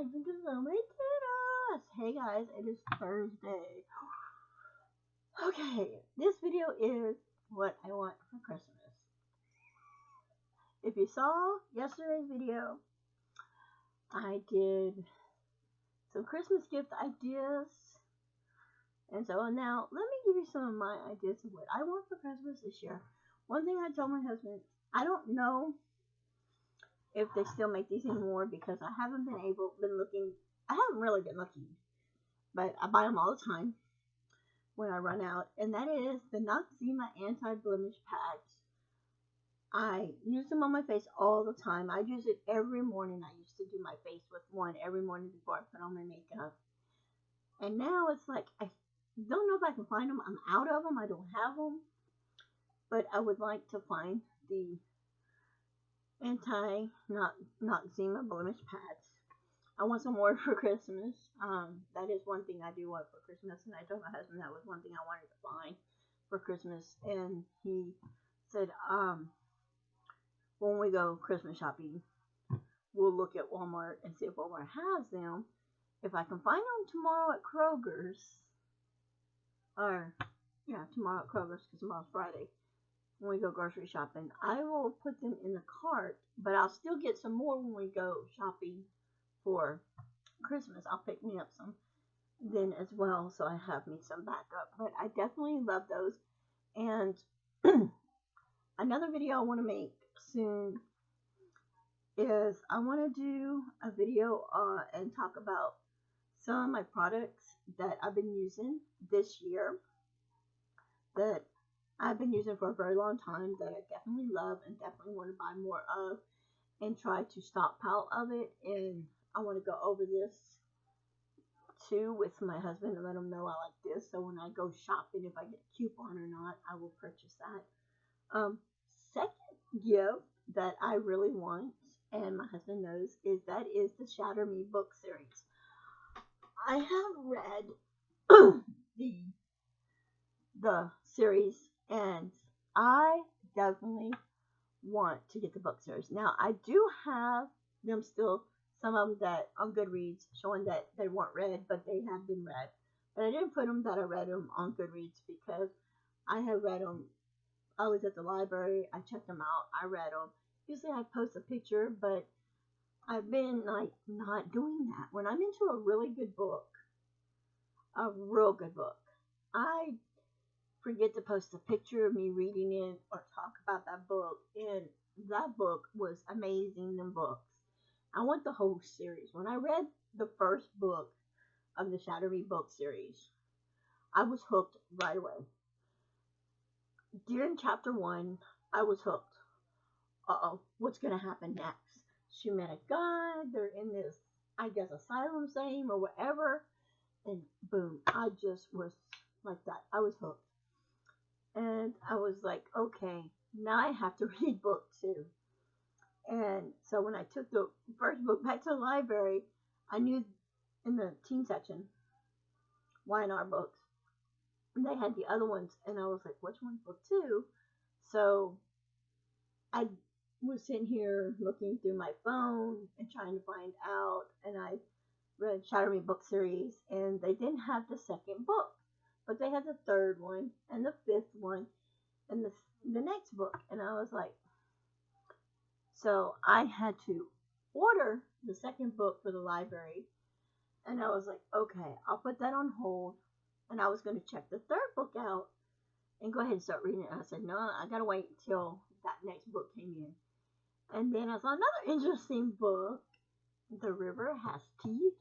thank you so much. Hey guys, it is Thursday. Okay, this video is what I want for Christmas. If you saw yesterday's video, I did some Christmas gift ideas. And so now, let me give you some of my ideas of what I want for Christmas this year. One thing I told my husband, I don't know if they still make these anymore because I haven't been looking. I haven't really been looking, but I buy them all the time when I run out, and that is the Noxzema anti-blemish pads. I use them on my face all the time. I use it every morning. I used to do my face with one every morning before I put on my makeup. And now it's like, I don't know if I can find them. I'm out of them. I don't have them. But I would like to find the anti-Noxzema blemish pads. I want some more for Christmas. That is one thing I do want for Christmas, and I told my husband that was one thing I wanted to find for Christmas, and he said, when we go Christmas shopping, we'll look at Walmart and see if Walmart has them. If I can find them tomorrow at Kroger's, tomorrow at Kroger's, because tomorrow's Friday, when we go grocery shopping, I will put them in the cart, but I'll still get some more when we go shopping for Christmas. I'll pick me up some then as well, so I have me some backup. But I definitely love those. And another video I want to make soon is I want to do a video and talk about some of my products that I've been using this year, that I've been using for a very long time, that I definitely love and definitely want to buy more of and try to stockpile of it. And I want to go over this too with my husband and let him know I like this. So when I go shopping, if I get a coupon or not, I will purchase that. Second gift that I really want, and my husband knows, is the Shatter Me book series. I have read the series, and I definitely want to get the book series. Now, I do have them still, some of them that on Goodreads, showing that they weren't read, but they have been read. But I didn't put them that I read them on Goodreads because I have read them. I was at the library, I checked them out, I read them. Usually I post a picture, but I've been like not doing that. When I'm into a really good book, a real good book, I forget to post a picture of me reading it or talk about that book. And that book was amazing. Them books, I want the whole series. When I read the first book of the Shatter Me book series, I was hooked right away. During chapter 1, I was hooked. What's gonna happen next? She met a guy, they're in this, I guess, asylum same or whatever, and boom, I just was like that. I was hooked. And I was like, okay, now I have to read book 2. And so when I took the first book back to the library, I knew in the teen section, Y&R books, they had the other ones, and I was like, which one's book 2? So I was sitting here looking through my phone and trying to find out, and I read Shatter Me book series, and they didn't have the second book, but they had the third one and the fifth one and the next book. And I was like, so I had to order the second book for the library, and I was like, okay, I'll put that on hold, and I was going to check the third book out and go ahead and start reading it. And I said, no, I gotta wait until that next book came in. And then I saw another interesting book, The River Has Teeth.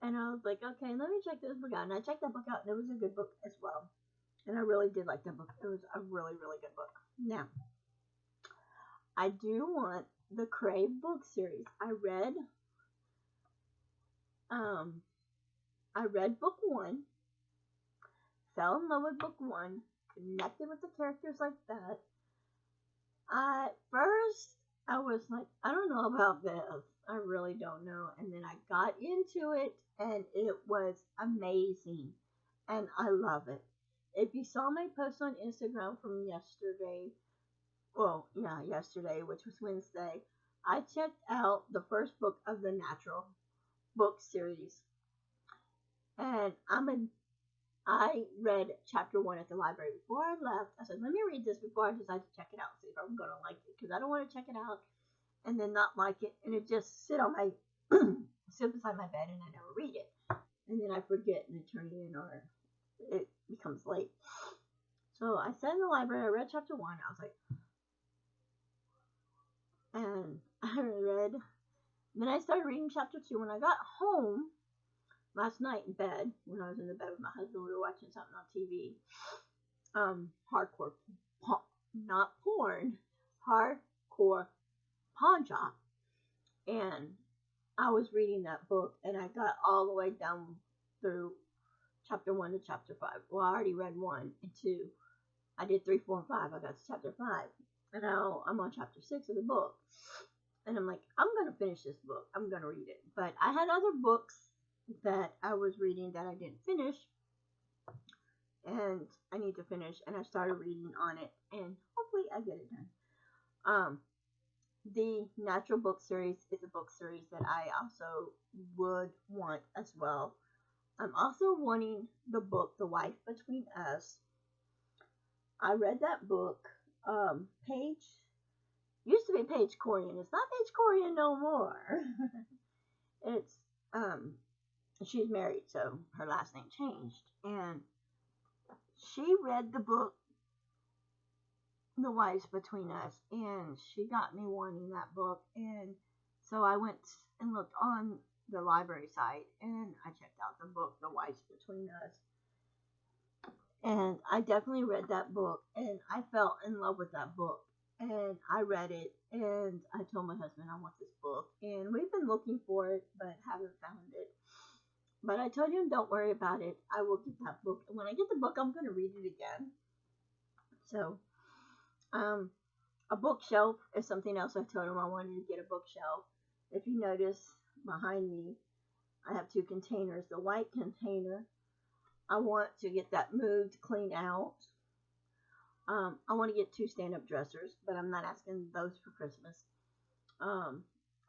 And I was like, okay, let me check this book out. And I checked that book out, and it was a good book as well. And I really did like that book. It was a really, really good book. Now, I do want the Crave book series. I read book 1, fell in love with book 1, connected with the characters like that. At first, I was like, I don't know about this. I really don't know. And then I got into it, and it was amazing. And I love it. If you saw my post on Instagram from yesterday, which was Wednesday, I checked out the first book of the Natural book series, and I read chapter 1 at the library before I left. I said, let me read this before I decide to check it out, see if I'm going to like it, because I don't want to check it out and then not like it, and it just sit beside my bed, and I never read it, and then I forget and turn it in, or it becomes late. So I sat in the library, I read chapter 1, I was like, and I read, then I started reading chapter 2. When I got home last night in bed, when I was in the bed with my husband, we were watching something on TV, hardcore, not porn, hardcore pawn shop, and I was reading that book, and I got all the way down through chapter 1 to chapter 5. Well, I already read 1 and 2. I did 3, 4, and 5. I got to chapter 5, and now I'm on chapter 6 of the book, and I'm like, I'm going to finish this book. I'm going to read it, but I had other books that I was reading that I didn't finish, and I need to finish, and I started reading on it, and hopefully I get it done. The Natural book series is a book series that I also would want as well. I'm also wanting the book The Wife Between Us. I read that book. Paige used to be Paige Corian. It's not Paige Corian no more. It's she's married, so her last name changed, and she read the book The Wives Between Us, and she got me wanting that book, and so I went and looked on the library site, and I checked out the book The Wives Between Us, and I definitely read that book, and I fell in love with that book, and I read it, and I told my husband I want this book, and we've been looking for it, but haven't found it. But I told him, don't worry about it. I will get that book. And when I get the book, I'm going to read it again. So, a bookshelf is something else I told him I wanted to get a bookshelf. If you notice behind me, I have 2 containers. The white container, I want to get that moved, cleaned out. I want to get 2 stand-up dressers, but I'm not asking those for Christmas.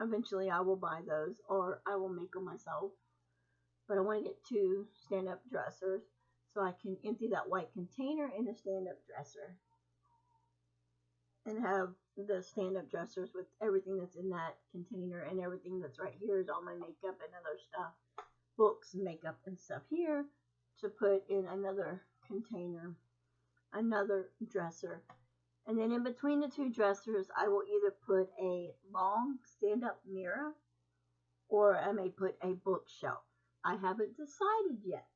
Eventually I will buy those, or I will make them myself. But I want to get 2 stand-up dressers so I can empty that white container in a stand-up dresser and have the stand-up dressers with everything that's in that container, and everything that's right here is all my makeup and other stuff, books, makeup, and stuff here, to put in another container, another dresser. And then in between the 2 dressers, I will either put a long stand-up mirror, or I may put a bookshelf. I haven't decided yet,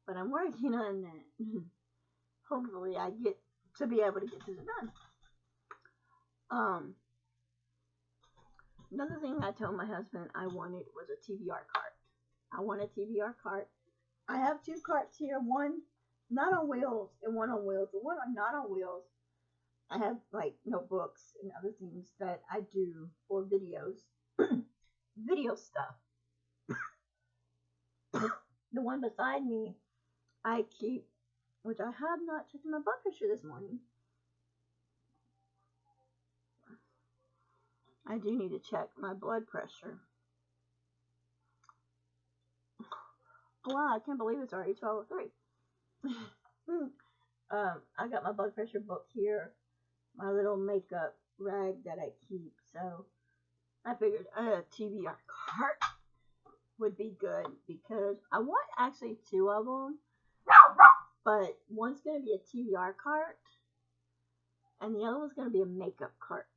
but I'm working on that. Hopefully I get to be able to get this done. Another thing I told my husband I wanted was a TBR cart. I want a TBR cart. I have 2 carts here, one not on wheels and one on wheels. The one not on wheels, I have like notebooks and other things that I do for videos, video stuff. The one beside me, I keep, which I have not checked my blood pressure this morning. I do need to check my blood pressure. Wow, I can't believe it's already 12:03. I got my blood pressure book here, my little makeup rag that I keep, so I figured a TBR cart would be good, because I want actually 2 of them, but one's going to be a TBR cart and the other one's going to be a makeup cart.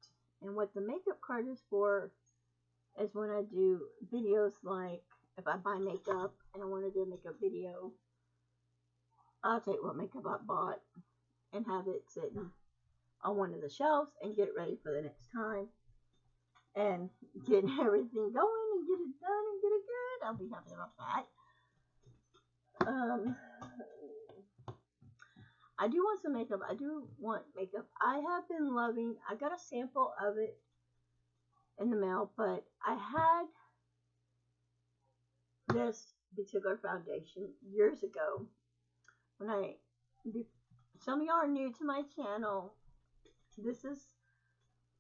And what the makeup cart is for is when I do videos, like if I buy makeup and I want to do a makeup video, I'll take what makeup I bought and have it sitting on one of the shelves and get it ready for the next time, and get everything going and get it done and get it good. I'll be happy about that. I do want some makeup. I do want makeup. I have been loving, I got a sample of it in the mail, but I had this particular foundation years ago when some of y'all are new to my channel. This is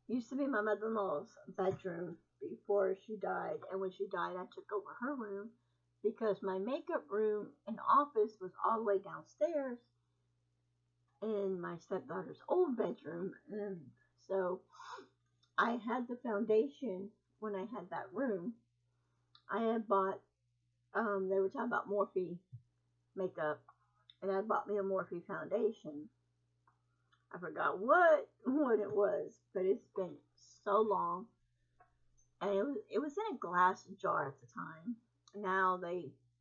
Used to be my mother-in-law's bedroom before she died, and when she died, I took over her room because my makeup room and office was all the way downstairs in my stepdaughter's old bedroom, and so I had the foundation when I had that room. I had bought, they were talking about Morphe makeup, and I bought me a Morphe foundation. I forgot what it was, but it's been so long, and it was in a glass jar at the time. Now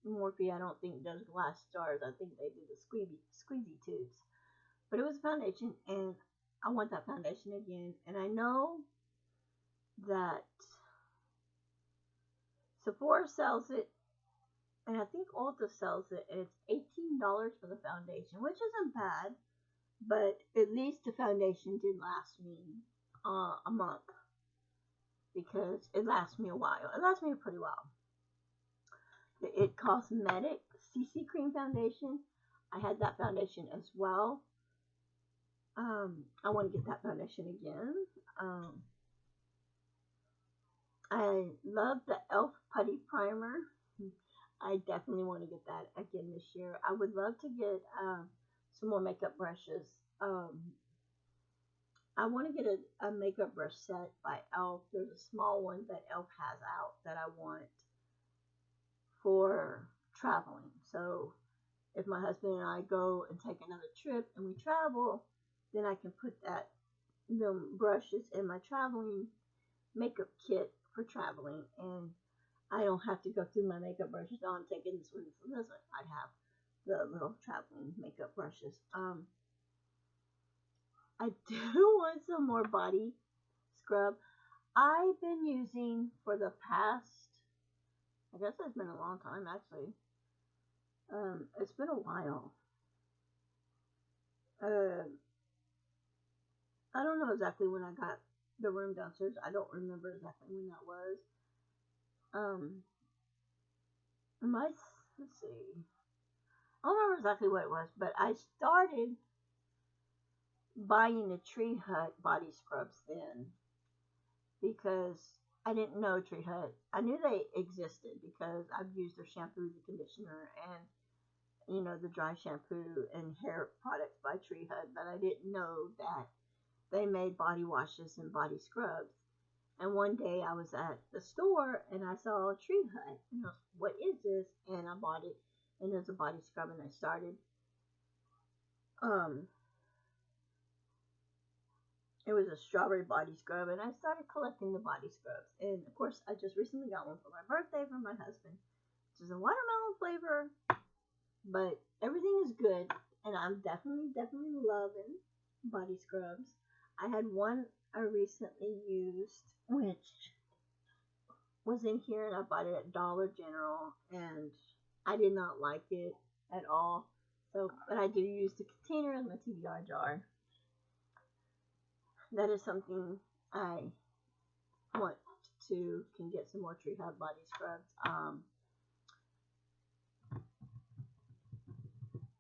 Morphe I don't think does glass jars. I think they do the squeezy tubes. But it was a foundation, and I want that foundation again. And I know that Sephora sells it, and I think Ulta sells it, and it's $18 for the foundation, which isn't bad. But at least the foundation did last me a month because it lasts me a while. It lasts me a pretty while. The It Cosmetic CC Cream Foundation. I had that foundation as well. I want to get that foundation again. I love the e.l.f. Putty Primer. I definitely want to get that again this year. I would love to get some more makeup brushes. I want to get a makeup brush set by e.l.f. There's a small one that e.l.f. has out that I want for traveling. So if my husband and I go and take another trip and we travel, then I can put the brushes in my traveling makeup kit for traveling, and I don't have to go through my makeup brushes. Oh, I'm taking this one from this one. I'd have the little traveling makeup brushes. I do want some more body scrub. I've been using for the past, I guess it's been a long time actually. It's been a while. I don't know exactly when I got the room downstairs. I don't remember exactly when that was. Let's see. I don't remember exactly what it was, but I started buying the Tree Hut body scrubs then because I didn't know Tree Hut. I knew they existed because I've used their shampoo, the conditioner, and the dry shampoo and hair products by Tree Hut, but I didn't know that they made body washes and body scrubs. And one day I was at the store and I saw a Tree Hut. And I was, what is this? And I bought it. And it was a body scrub, and I started. It was a strawberry body scrub, and I started collecting the body scrubs. And of course, I just recently got one for my birthday from my husband, which is a watermelon flavor. But everything is good, and I'm definitely loving body scrubs. I had one I recently used, which was in here, and I bought it at Dollar General, and I did not like it at all. So, but I do use the container as my TBR jar. That is something I want can get some more Tree Hut body scrubs.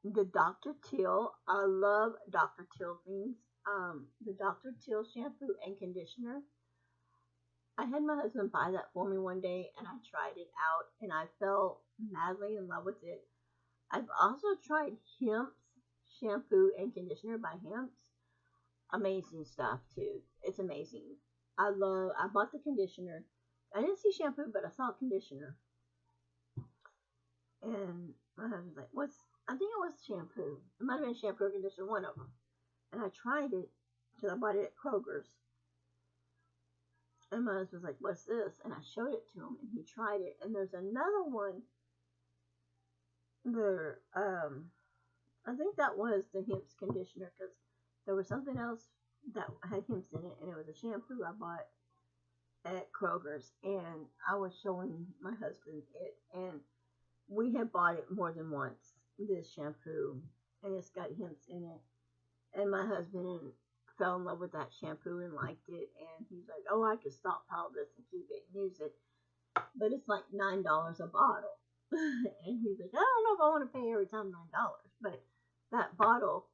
The Dr. Teal, I love Dr. Teal things. The Dr. Teal shampoo and conditioner. I had my husband buy that for me one day, and I tried it out, and I fell madly in love with it. I've also tried Hemp's shampoo and conditioner by Hemp's. Amazing stuff too. It's amazing. I bought the conditioner. I didn't see shampoo, but I saw conditioner. And my husband's like, I think it was shampoo. It might have been shampoo or conditioner, one of them. And I tried it because I bought it at Kroger's. And my husband's like, what's this? And I showed it to him, and he tried it. And there's another one there. I think that was the Hemp's conditioner because there was something else that had Hemp's in it, and it was a shampoo I bought at Kroger's, and I was showing my husband it, and we had bought it more than once, this shampoo, and it's got Hemp's in it, and my husband fell in love with that shampoo and liked it, and he's like, oh, I could stockpile this and keep it and use it, but it's like $9 a bottle, and he's like, I don't know if I want to pay every time $9, but that bottle,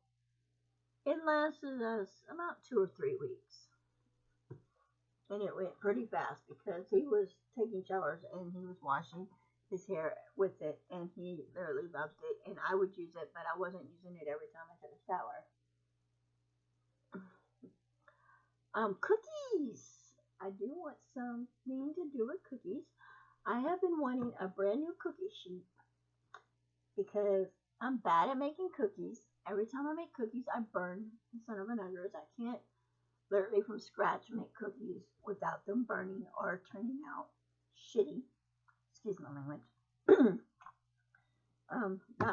it lasted us about 2 or 3 weeks. and it went pretty fast because he was taking showers and he was washing his hair with it, and he literally loved it. And I would use it, but I wasn't using it every time I took a shower. Cookies. I do want something to do with cookies. I have been wanting a brand new cookie sheet because I'm bad at making cookies. Every time I make cookies, I burn the son of an uggers. I can't literally from scratch make cookies without them burning or turning out shitty. Excuse my language. That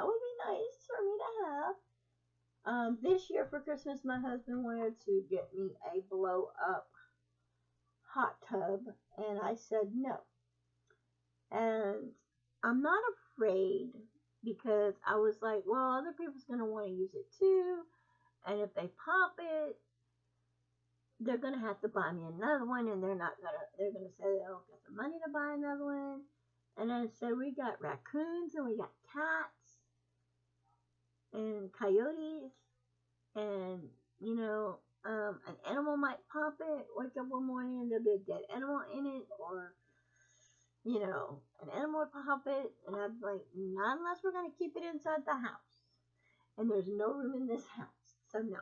would be nice for me to have. This year for Christmas, my husband wanted to get me a blow up hot tub, and I said no. And I'm not afraid because I was like, well, other people's going to want to use it too. And if they pop it, they're going to have to buy me another one, and they're going to say they don't get the money to buy another one. And I said, we got raccoons, and we got cats, and coyotes, and, an animal might pop it, wake up one morning, and there'll be a dead animal in it, or, an animal would pop it, and I'm like, not unless we're going to keep it inside the house. And there's no room in this house, so no.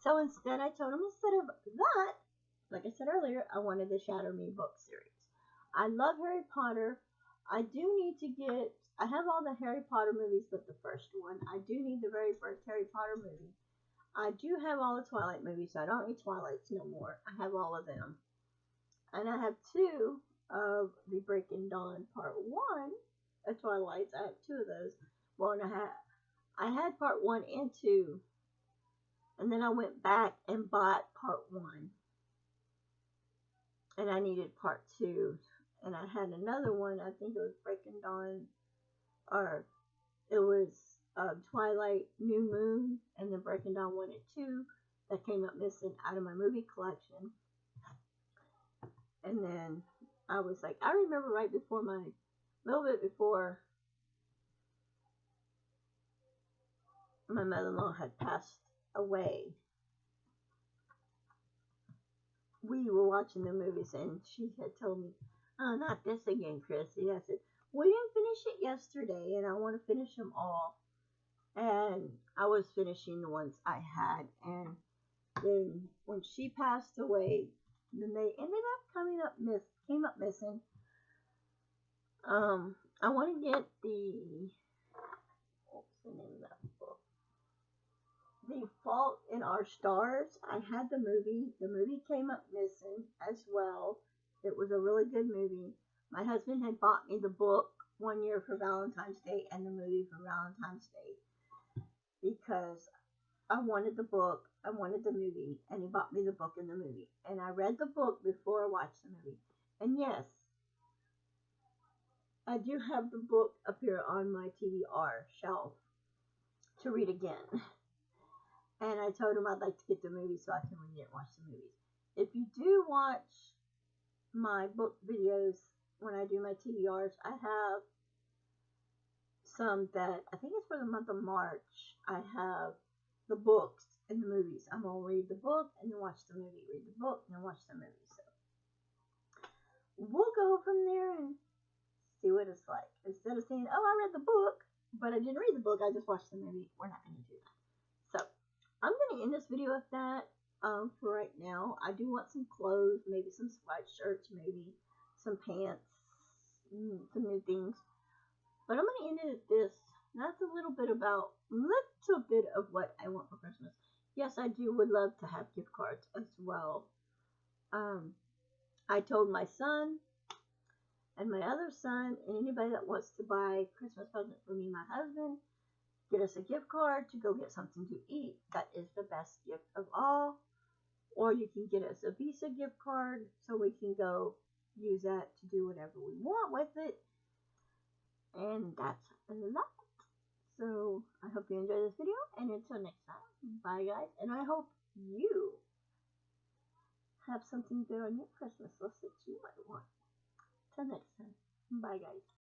So instead, I told him instead of that, like I said earlier, I wanted the Shatter Me book series. I love Harry Potter. I have all the Harry Potter movies but the first one. I do need the very first Harry Potter movie. I do have all the Twilight movies, so I don't need Twilights no more. I have all of them. And I have 2 of the Breaking Dawn Part 1 of Twilights. I have 2 of those. Well, and I had Part 1 and 2. And then I went back and bought Part 1. And I needed Part 2. And I had another one, I think it was Breaking Dawn, or it was Twilight New Moon, and then Breaking Dawn 1 and 2 that came up missing out of my movie collection. And then I was like, I remember a little bit before my mother-in-law had passed away, we were watching the movies, and she had told me, oh, not this again, Chrissy. I said, we didn't finish it yesterday, and I want to finish them all. And I was finishing the ones I had, and then when she passed away, then they ended up came up missing. I want to get what's the name of that book? The Fault in Our Stars. I had the movie. The movie came up missing as well. It was a really good movie. My husband had bought me the book one year for Valentine's Day and the movie for Valentine's Day because I wanted the book, I wanted the movie, and he bought me the book and the movie. And I read the book before I watched the movie. And yes, I do have the book up here on my TBR shelf to read again. And I told him I'd like to get the movie so I can read it and watch the movie. If you do watch my book videos when I do my TBRs, I have some that I think it's for the month of March. I have the books and the movies. I'm gonna read the book and then watch the movie. Read the book and then watch the movie. So we'll go from there and see what it's like. Instead of saying, "Oh, I read the book, but I didn't read the book. I just watched the movie." We're not gonna do that. So I'm gonna end this video with that. For right now, I do want some clothes, maybe some sweatshirts, maybe some pants, some new things. But I'm gonna end it at this. That's a little bit of what I want for Christmas. Yes, I would love to have gift cards as well. I told my son and my other son and anybody that wants to buy Christmas presents for me and my husband, get us a gift card to go get something to eat. That is the best gift of all. Or you can get us a Visa gift card so we can go use that to do whatever we want with it. And that's a lot. So I hope you enjoyed this video. And until next time, bye guys. And I hope you have something good on your Christmas list that you might want. Till next time, bye guys.